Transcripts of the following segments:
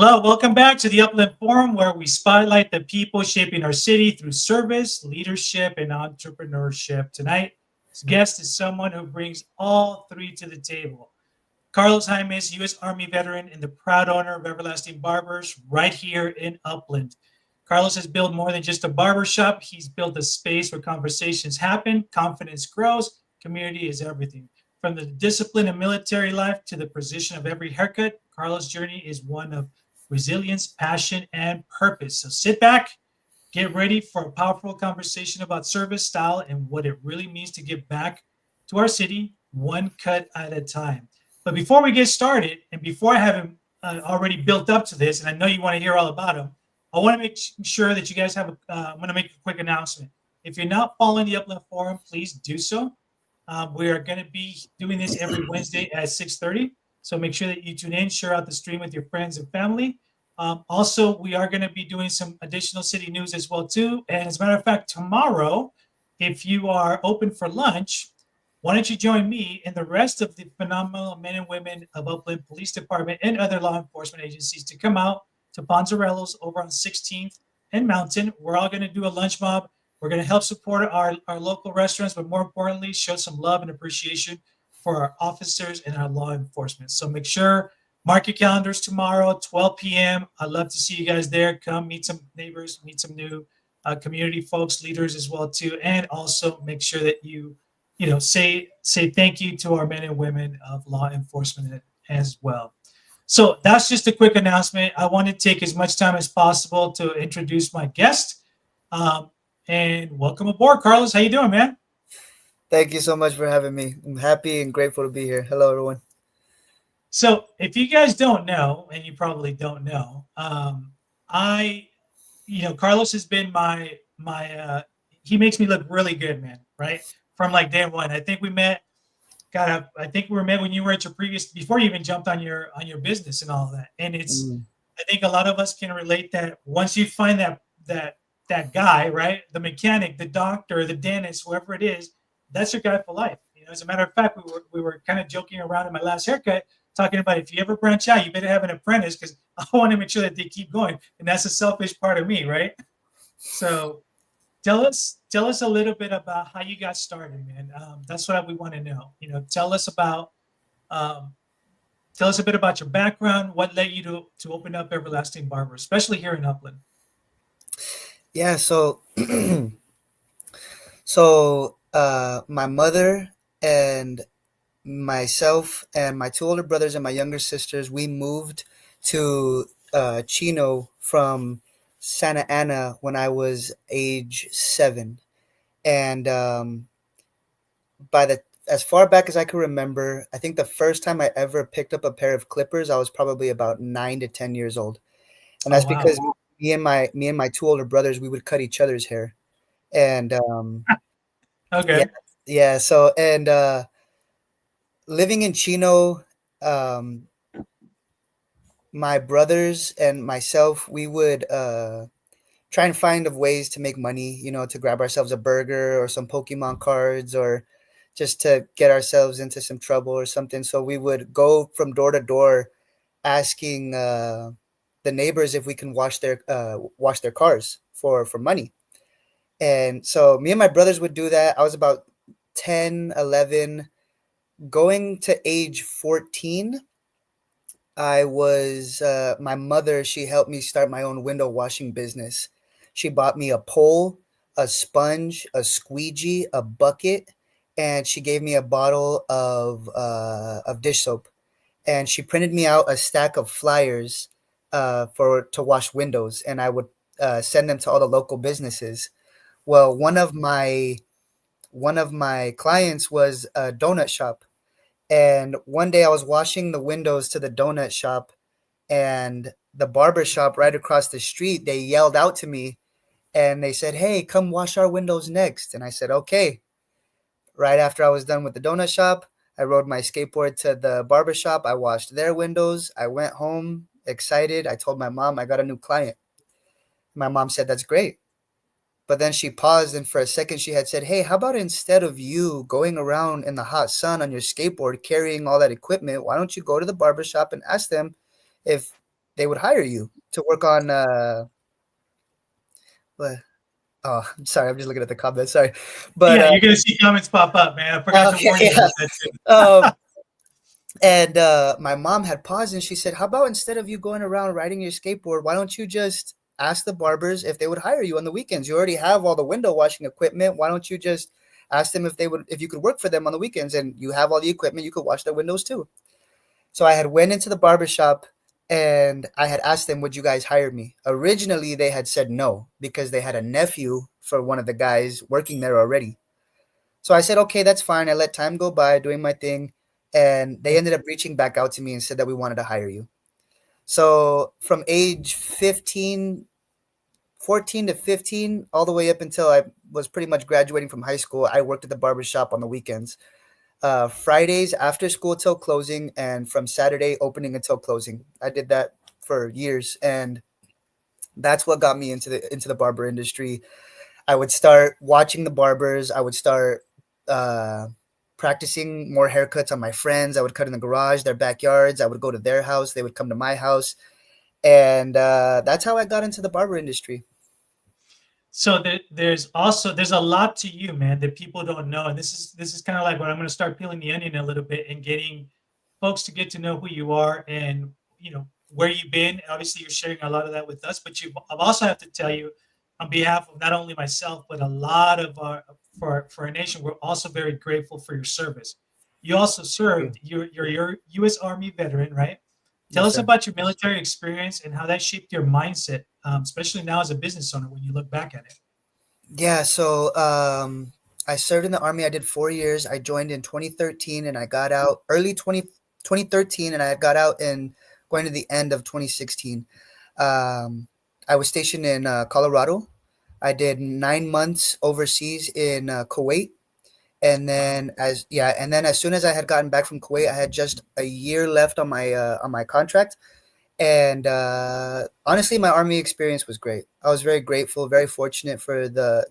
Hello, welcome back to the Upland Forum, where we spotlight the people shaping our city through service, leadership, and entrepreneurship. Tonight's guest is someone who brings all three to the table. Carlos Jaime is U.S. Army veteran and the proud owner of Everlasting Barbers right here in Upland. Carlos has built more than just a barber shop. He's built a space where conversations happen, confidence grows, community is everything. From the discipline of military life to the precision of every haircut, Carlos' journey is one of resilience, passion, and purpose. So sit back, get ready for a powerful conversation about service style and what it really means to give back to our city, one cut at a time. But before we get started, and before I have him already built up to this, and I know you want to hear all about him, I want to make sure that you guys have I'm going to make a quick announcement. If you're not following the Upland Forum, please do so. We are going to be doing this every Wednesday at 6:30. So make sure that you tune in, share out the stream with your friends and family. Also, we are going to be doing some additional city news as well too. And as a matter of fact, tomorrow, if you are open for lunch, why don't you join me and the rest of the phenomenal men and women of Upland Police Department and other law enforcement agencies to come out to Ponzarello's over on 16th and Mountain. We're all going to do a lunch mob. We're going to help support our local restaurants, but more importantly, show some love and appreciation for our officers and our law enforcement. So make sure, mark your calendars tomorrow, 12 p.m. I'd love to see you guys there. Come meet some neighbors, meet some new community folks, leaders as well too, and also make sure that you say thank you to our men and women of law enforcement as well. So that's just a quick announcement. I want to take as much time as possible to introduce my guest. And welcome aboard, Carlos. How you doing, man? Thank you so much for having me. I'm happy and grateful to be here. Hello, everyone. So if you guys don't know, and you probably don't know, I, Carlos has been he makes me look really good, man. Right from like day one. I think we met. God, I think we were met when you were at your previous before you even jumped on your business and all of that. And it's, I think a lot of us can relate that once you find that guy, right, the mechanic, the doctor, the dentist, whoever it is, that's your guy for life. As a matter of fact, we were kind of joking around in my last haircut, talking about if you ever branch out, you better have an apprentice because I want to make sure that they keep going, and that's a selfish part of me, right? So, tell us a little bit about how you got started, man. That's what we want to know. Um, tell us a bit about your background. What led you to open up Everlasting Barber, especially here in Upland? Yeah, so my mother and myself and my two older brothers and my younger sisters, we moved to Chino from Santa Ana when I was age 7. And by the as far back as I can remember, I think the first time I ever picked up a pair of clippers, I was probably about 9 to 10 years old, and Oh that's wow. because me and my two older brothers, we would cut each other's hair, and yeah, Okay. yeah. So and living in Chino, um, my brothers and myself, we would try and find of ways to make money, to grab ourselves a burger or some Pokemon cards or just to get ourselves into some trouble or something. So we would go from door to door asking the neighbors if we can wash their cars for money. And so me and my brothers would do that. I was about 10, 11, going to age 14. I was my mother, she helped me start my own window washing business. She bought me a pole, a sponge, a squeegee, a bucket, and she gave me a bottle of dish soap. And she printed me out a stack of flyers for to wash windows, and I would send them to all the local businesses. Well, one of my clients was a donut shop, and one day I was washing the windows to the donut shop, and the barber shop right across the street, they yelled out to me and they said, "Hey, come wash our windows next." And I said, "Okay." Right after I was done with the donut shop, I rode my skateboard to the barber shop. I washed their windows. I went home excited. I told my mom I got a new client. My mom said, "That's great." But then she paused, and for a second she had said, "Hey, how about instead of you going around in the hot sun on your skateboard carrying all that equipment, why don't you go to the barber shop and ask them if they would hire you to work on what? Oh, I'm sorry, I'm just looking at the comments. Sorry, but Yeah, you're gonna see comments pop up, man. I forgot to okay, warn you yeah. about that too. Um, and my mom had paused and she said, "How about instead of you going around riding your skateboard, why don't you just ask the barbers if they would hire you on the weekends? You already have all the window washing equipment. Why don't you just ask them if you could work for them on the weekends, and you have all the equipment, you could wash their windows too." So I had went into the barber shop and I had asked them, "Would you guys hire me?" Originally, they had said no because they had a nephew for one of the guys working there already. So I said, "Okay, that's fine." I let time go by doing my thing, and they ended up reaching back out to me and said that we wanted to hire you. So from age 15, 14 to 15, all the way up until I was pretty much graduating from high school, I worked at the barber shop on the weekends. Fridays after school till closing, and from Saturday opening until closing. I did that for years, and that's what got me into the barber industry. I would start watching the barbers. I would start uh, practicing more haircuts on my friends. I would cut in the garage, their backyards. I would go to their house. They would come to my house, and that's how I got into the barber industry. So there's a lot to you, man, that people don't know, and this is kind of like what I'm going to start peeling the onion a little bit and getting folks to get to know who you are and where you've been. Obviously, you're sharing a lot of that with us, but I also have to tell you, on behalf of not only myself but a lot of our for our nation, we're also very grateful for your service. You also Thank you. served. You're U.S. Army veteran, right? Tell Yes, us sir. about your military experience and how that shaped your mindset, especially now as a business owner when you look back at it. Yeah, so I served in the army. I did 4 years. I joined in 2013 and I got out early 2013, and I got out in going to the end of 2016. Um, I was stationed in Colorado. I did 9 months overseas in Kuwait. And Wow. then as soon as I had gotten back from Kuwait, I had just a year left on my contract, and honestly, my army experience was great. I was very grateful, very fortunate for the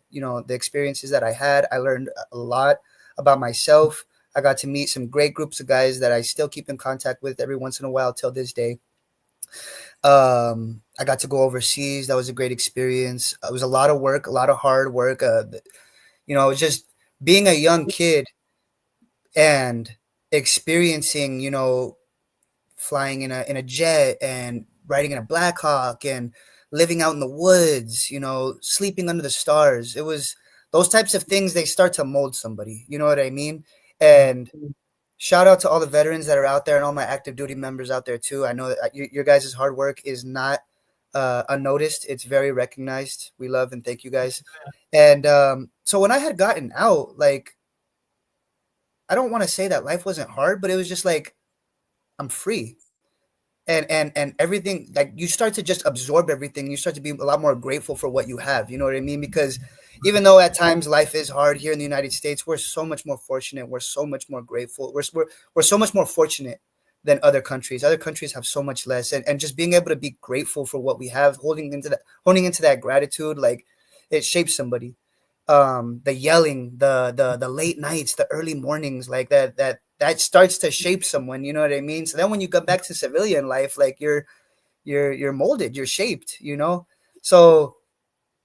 experiences that I had. I learned a lot about myself. I got to meet some great groups of guys that I still keep in contact with every once in a while till this day. I got to go overseas. That was a great experience. It was a lot of work, a lot of hard work. It was just being a young kid and experiencing, flying in a jet and riding in a Black Hawk and living out in the woods, sleeping under the stars. It was those types of things, they start to mold somebody. You know what I mean? Yeah. And shout out to all the veterans that are out there and all my active duty members out there too. I know that your guys' hard work is not unnoticed. It's very recognized. We love and thank you guys. And so when I had gotten out, like, I don't want to say that life wasn't hard, but it was just like I'm free. And everything, like, you start to just absorb everything. You start to be a lot more grateful for what you have, you know what I mean? Because even though at times life is hard here in the United States, we're so much more fortunate, we're so much more grateful, we're so much more fortunate than other countries have so much less, and just being able to be grateful for what we have, holding into that gratitude, like, it shapes somebody. The yelling, the late nights, the early mornings, like that starts to shape someone, you know what I mean? So then when you come back to civilian life, like, you're molded, you're shaped, so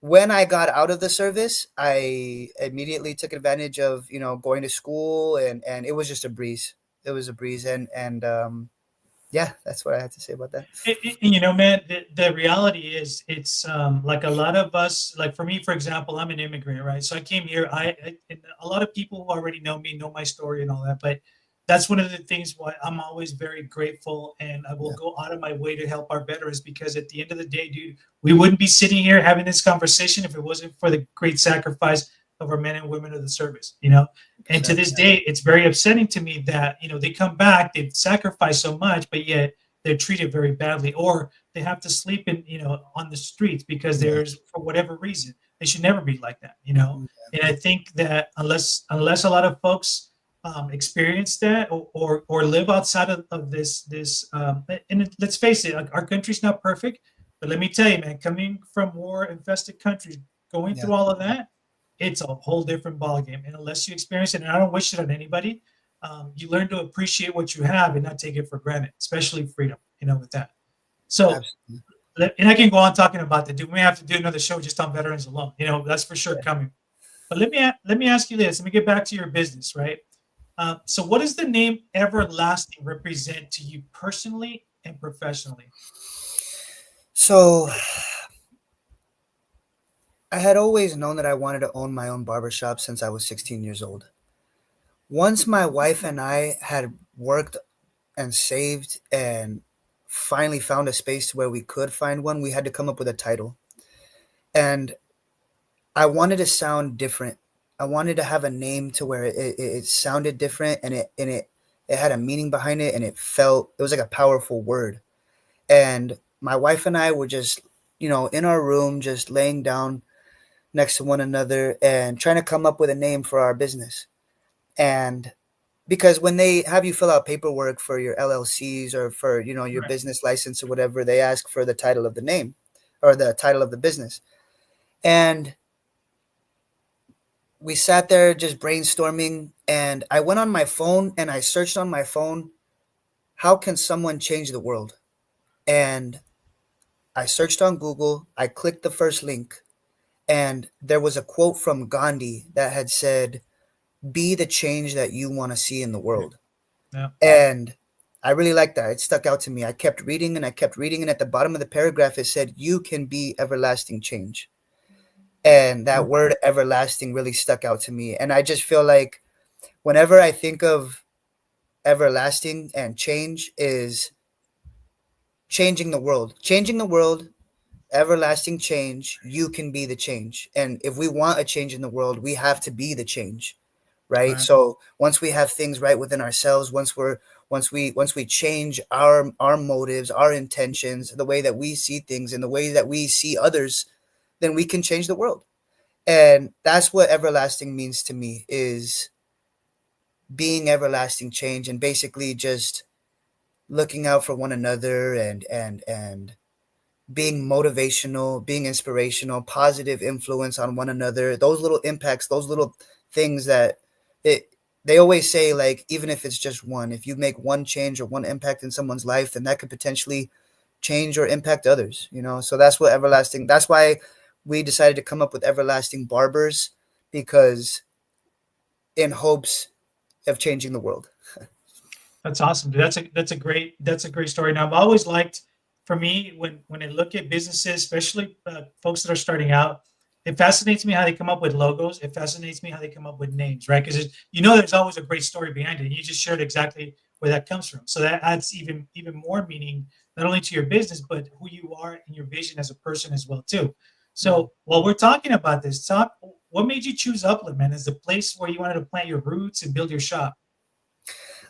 when I got out of the service, I immediately took advantage of, going to school, and it was just a breeze. It was a breeze, and yeah, that's what I had to say about that. Man, the reality is it's like a lot of us, like for me, for example, I'm an immigrant, right? So I came here. And a lot of people who already know me know my story and all that, but that's one of the things why I'm always very grateful, and I will Yeah, go out of my way to help our veterans, because at the end of the day, dude, we wouldn't be sitting here having this conversation if it wasn't for the great sacrifice of our men and women of the service, And to 100%. this day, it's very upsetting to me that they come back, they've sacrificed so much, but yet they're treated very badly, or they have to sleep in on the streets because Yeah. there's, for whatever reason, they should never be like that. Yeah. And I think that unless a lot of folks experience that, or live outside of this and let's face it, our country's not perfect, but let me tell you, man, coming from war infested countries, going Yeah. through all of that, it's a whole different ballgame. And unless you experience it, and I don't wish it on anybody, you learn to appreciate what you have and not take it for granted, especially freedom, with that. So, Absolutely. and I can go on talking about the. We may have to do another show just on veterans alone. That's for sure coming. But let me ask you this. Let me get back to your business, right? So, what does the name Everlasting represent to you personally and professionally? So I had always known that I wanted to own my own barbershop since I was 16 years old. Once my wife and I had worked and saved and finally found a space where we could find one, we had to come up with a title. And I wanted to sound different. I wanted to have a name to where it sounded different, and it had a meaning behind it, and it was like a powerful word. And my wife and I were just, in our room, just laying down next to one another and trying to come up with a name for our business. And because when they have you fill out paperwork for your LLCs or for, your Right. business license or whatever, they ask for the title of the name or the title of the business. And we sat there just brainstorming, and I went on my phone and I searched on my phone, how can someone change the world? And I searched on Google, I clicked the first link, and there was a quote from Gandhi that had said, be the change that you want to see in the world. Yeah. And I really liked that. It stuck out to me. I kept reading and I kept reading, and at the bottom of the paragraph, it said, you can be everlasting change. And that word everlasting really stuck out to me. And I just feel like whenever I think of everlasting and change, is changing the world. Changing the world, everlasting change, you can be the change. And if we want a change in the world, we have to be the change. Right? Right. So once we have things right within ourselves, once we change our motives, our intentions, the way that we see things and the way that we see others, then we can change the world. And that's what everlasting means to me, is being everlasting change, and basically just looking out for one another, and being motivational, being inspirational, positive influence on one another. Those little impacts, those little things that it they always say, like, even if it's just one, if you make one change or one impact in someone's life, then that could potentially change or impact others. So that's what everlasting, that's why we decided to come up with Everlasting Barbers, because in hopes of changing the world. That's awesome, dude. That's a great story. Now, I've always liked, for me, when I look at businesses, especially folks that are starting out, it fascinates me how they come up with logos. It fascinates me how they come up with names, right? Because there's always a great story behind it. And you just shared exactly where that comes from. So that adds even more meaning, not only to your business, but who you are and your vision as a person as well too. Mhm. So while we're talking about this, talk. What made you choose Upland, man, as the place where you wanted to plant your roots and build your shop?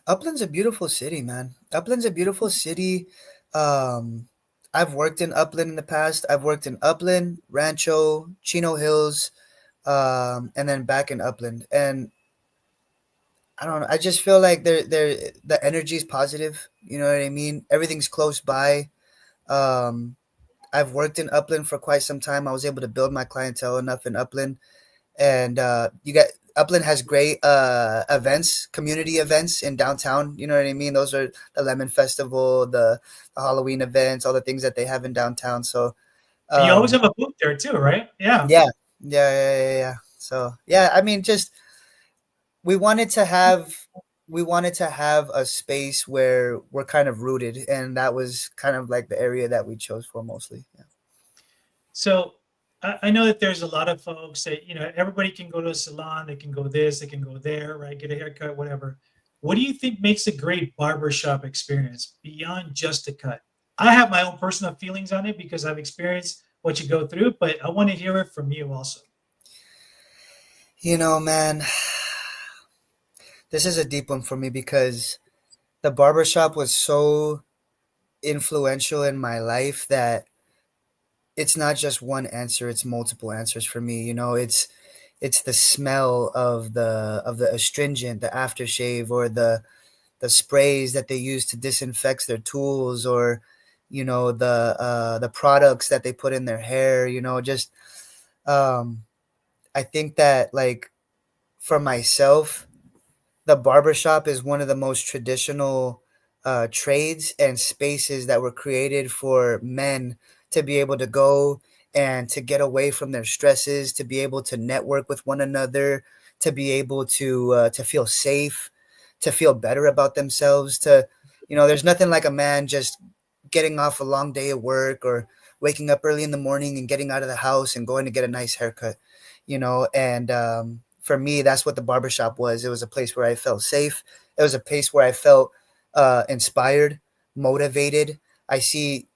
Upland's a beautiful city, man. Upland's a beautiful city. Um, I've worked in Upland in the past. I've worked in Upland, Rancho, Chino Hills, and then back in Upland. And I don't know. I just feel like the energy is positive. You know what I mean? Everything's close by. Um, I've worked in Upland for quite some time. I was able to build my clientele enough in Upland, and you got Upland has great events, community events in downtown. You know what I mean? Those are the Lemon Festival, the Halloween events, all the things that they have in downtown. So And you always um, have a booth there too, right? Yeah. yeah, yeah. So yeah, I mean, just we wanted to have we wanted to have a space where we're kind of rooted, and that was kind of like the area that we chose for mostly. Yeah. So I know that there's a lot of folks that, everybody can go to a salon, they can go this, they can go there, right? Get a haircut, whatever. What do you think makes a great barbershop experience beyond just a cut? I have my own personal feelings on it because I've experienced what you go through, but I want to hear it from you also. Man, this is a deep one for me because the barbershop was so influential in my life that it's not just one answer, it's multiple answers for me. It's the smell of the astringent, the aftershave, or the sprays that they use to disinfect their tools, or the products that they put in their hair. Just um I think that, like, for myself, the barbershop is one of the most traditional trades and spaces that were created for men to be able to go and to get away from their stresses, to be able to network with one another, to be able to feel safe, to feel better about themselves. To, there's nothing like a man just getting off a long day of work or waking up early in the morning and getting out of the house and going to get a nice haircut, and for me, that's what the barbershop was. It was a place where I felt safe. It was a place where I felt inspired, motivated. I see,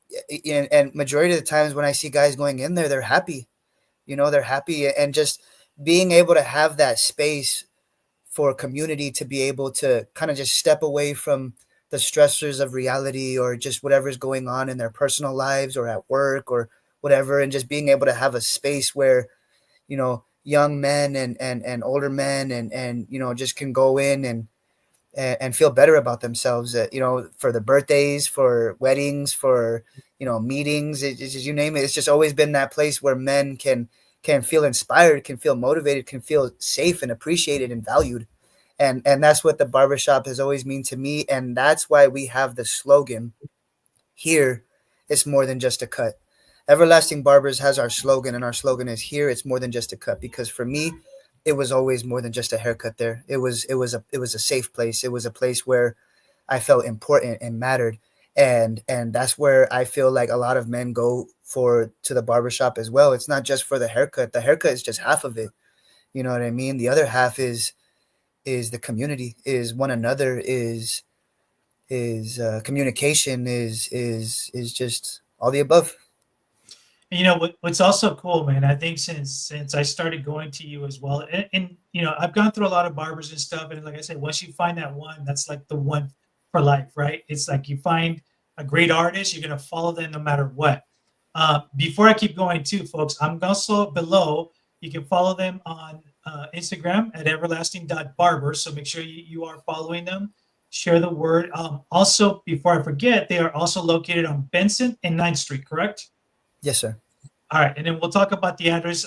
and majority of the times when I see guys going in there, they're happy. They're happy, and just being able to have that space for a community to be able to kind of just step away from the stressors of reality or just whatever's going on in their personal lives or at work or whatever, and just being able to have a space where young men and older men and just can go in and feel better about themselves, for the birthdays, for weddings, for meetings. It's just, you name it, it's just always been that place where men can feel inspired, can feel motivated, can feel safe and appreciated and valued. And that's what the barbershop has always mean to me, and that's why we have the slogan here. It's more than just a cut. Everlasting Barbers has our slogan, and our slogan is here. It's more than just a cut, because for me, it was always more than just a haircut. There, it was a safe place. It was a place where I felt important and mattered, and that's where I feel like a lot of men go for to the barbershop as well. It's not just for the haircut. The haircut is just half of it. You know what I mean? The other half is the community, is one another, is communication, is just all the above. What's also cool, man. I think since I started going to you as well, and I've gone through a lot of barbers and stuff, and like I said, once you find that one, that's like the one for life, right? It's like you find a great artist, you're gonna follow them no matter what. Before I keep going, too, folks, I'm also below. You can follow them on Instagram at everlasting.barbers. So make sure you are following them. Share the word. Also, before I forget, they are also located on Benson and 9th Street, correct? Yes, sir. All right, and then we'll talk about the address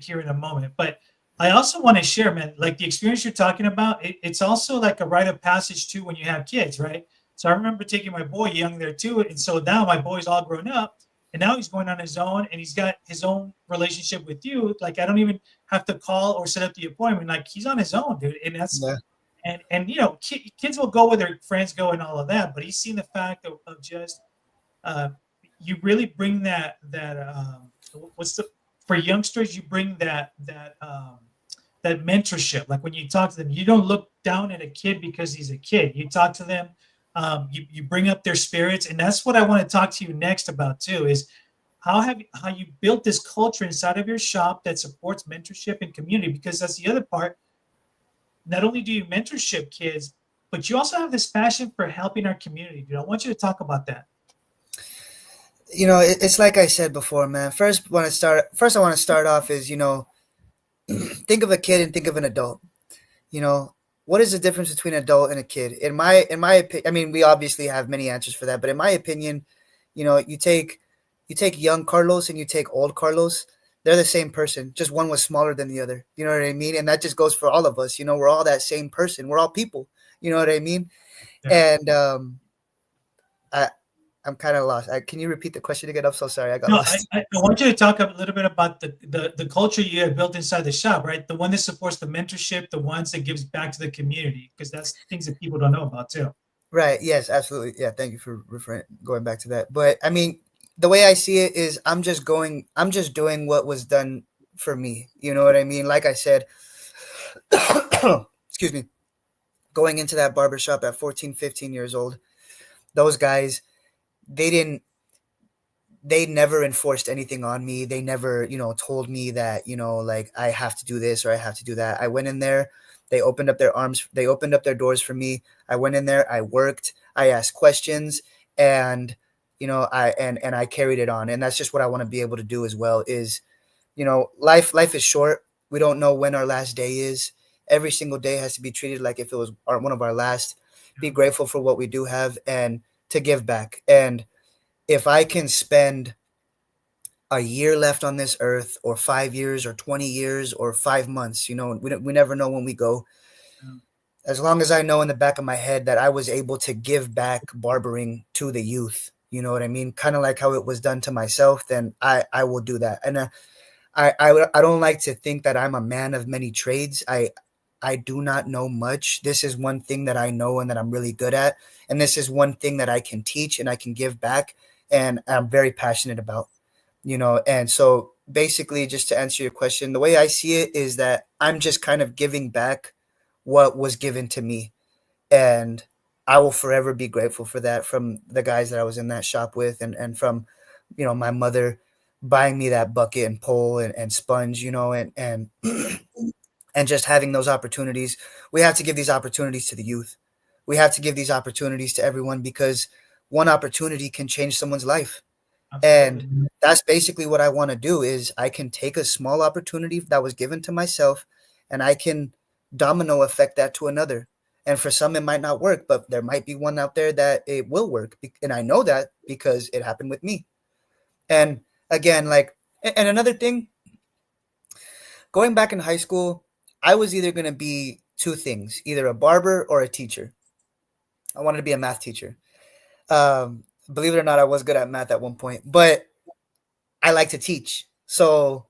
here in a moment. But I also want to share, man, like the experience you're talking about. It's also like a rite of passage too when you have kids, right? So I remember taking my boy young there too, and so now my boy's all grown up, and now he's going on his own, and he's got his own relationship with you. Like I don't even have to call or set up the appointment. Like he's on his own, dude, and that's Yeah. and kids will go where their friends go and all of that, but he's seen the fact of just uh, you really bring that what's the for youngsters, you bring that mentorship. Like when you talk to them, you don't look down at a kid because he's a kid. You talk to them, you bring up their spirits, and that's what I want to talk to you next about too. Is how you built this culture inside of your shop that supports mentorship and community, because that's the other part. Not only do you mentorship kids, but you also have this passion for helping our community. Dude, I want you to talk about that. It's like I said before, man. First I want to start off is, think of a kid and think of an adult. you know what is the difference between an adult and a kid? In my opinion, I mean, we obviously have many answers for that, but in my opinion, you take young Carlos and you take old Carlos. They're the same person, just one was smaller than the other. You know what I mean? And that just goes for all of us. We're all that same person. We're all people. You know what I mean? Yeah. And I I'm kind of lost. Can you repeat the question again? I'm so sorry, I got No, I, lost. I I want you to talk a little bit about the culture you have built inside the shop, right? The one that supports the mentorship, the ones that gives back to the community, because that's things that people don't know about too. Right. Yes, absolutely. Yeah. Thank you for going back to that. But I mean, the way I see it is I'm just doing what was done for me. You know what I mean? Like I said, excuse me, going into that barbershop at 14, 15 years old, those guys, they didn't, they never enforced anything on me. They never, told me that, like I have to do this or I have to do that. I went in there, they opened up their arms, they opened up their doors for me. I went in there, I worked, I asked questions, and I carried it on. And that's just what I want to be able to do as well is, life is short. We don't know when our last day is. Every single day has to be treated like if it was one of our last. Be grateful for what we do have and to give back. And if I can spend a year left on this earth or 5 years or 20 years or 5 months, we never know when we go. as long as I know in the back of my head that I was able to give back barbering to the youth, you know what I mean? Kind of like how it was done to myself, then I will do that. And I don't like to think that I'm a man of many trades. I do not know much. This is one thing that I know and that I'm really good at, and this is one thing that I can teach and I can give back, and I'm very passionate about. You know, and so basically, just to answer your question, the way I see it is that I'm just kind of giving back what was given to me, and I will forever be grateful for that from the guys that I was in that shop with, and from, you know, my mother buying me that bucket and pole and sponge, you know, and and just having those opportunities. We have to give these opportunities to the youth. We have to give these opportunities to everyone, because one opportunity can change someone's life. And Absolutely. that's basically what I want to do. Is I can take a small opportunity that was given to myself, and I can domino effect that to another. And for some it might not work, but there might be one out there that it will work, and I know that because it happened with me. And again, like, and another thing, going back in high school, I was either going to be two things, either a barber or a teacher. I wanted to be a math teacher. Believe it or not, I was good at math at one point, but I like to teach. So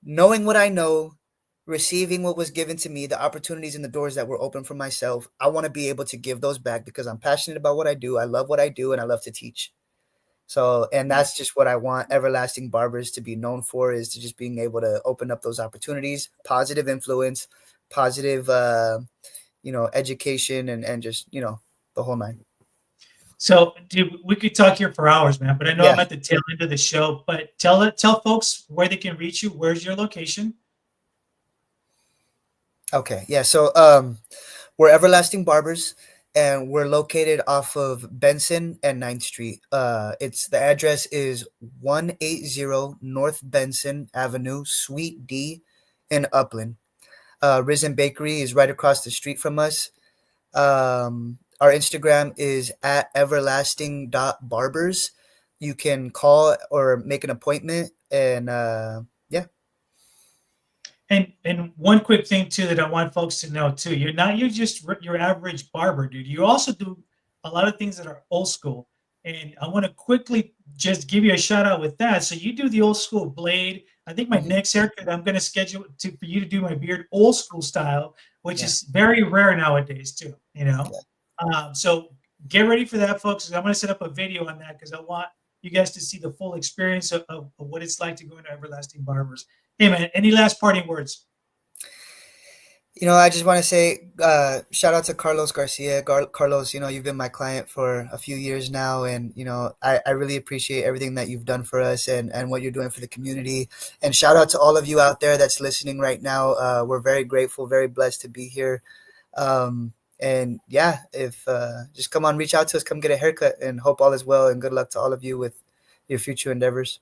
knowing what I know, receiving what was given to me, the opportunities and the doors that were open for myself, I want to be able to give those back because I'm passionate about what I do. I love what I do, and I love to teach. So, and that's just what I want Everlasting Barbers to be known for, is to just being able to open up those opportunities, positive influence, positive, education, and just, the whole nine. So, dude, we could talk here for hours, man. But I know Yeah. I'm at the tail end of the show. But tell folks where they can reach you. Where's your location? Okay. Yeah. So, we're Everlasting Barbers, and we're located off of Benson and Ninth Street. It's the address is 180 North Benson Avenue, Suite D, in Upland. Risen Bakery is right across the street from us. Our Instagram is at everlasting.barbers. You can call or make an appointment, and yeah. And one quick thing too that I want folks to know too, you're just your average barber, dude. You also do a lot of things that are old school. And I want to quickly just give you a shout out with that. So you do the old school blade. I think my Mhm. next haircut, I'm going to schedule for you to do my beard old school style, which Yeah. is very rare nowadays too. Yeah. So get ready for that, folks. I'm going to set up a video on that because I want you guys to see the full experience of what it's like to go into Everlasting Barbers. Hey, man, any last parting words? I just want to say, shout out to Carlos Garcia. Carlos, you've been my client for a few years now, and I really appreciate everything that you've done for us, and what you're doing for the community. And shout out to all of you out there that's listening right now. We're very grateful, very blessed to be here. And yeah, if just come on, reach out to us, come get a haircut, and hope all is well. And good luck to all of you with your future endeavors.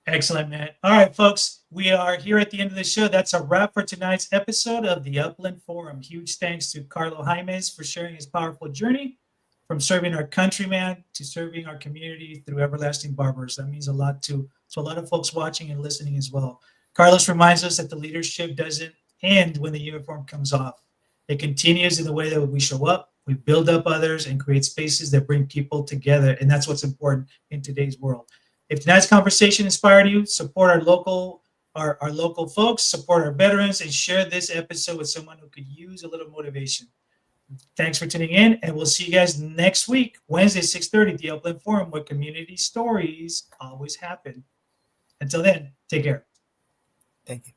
Excellent, man. All right, folks, we are here at the end of the show. That's a wrap for tonight's episode of the Upland Forum. Huge thanks to Carlos Jaime for sharing his powerful journey from serving our countryman to serving our community through Everlasting Barbers. That means a lot to a lot of folks watching and listening as well. Carlos reminds us that the leadership doesn't end when the uniform comes off. It continues in the way that we show up, we build up others, and create spaces that bring people together. And that's what's important in today's world. If tonight's conversation inspired you, support our local folks, support our veterans, and share this episode with someone who could use a little motivation. Thanks for tuning in, and we'll see you guys next week, Wednesday, 6:30 at the Upland Forum, where community stories always happen. Until then, take care. Thank you.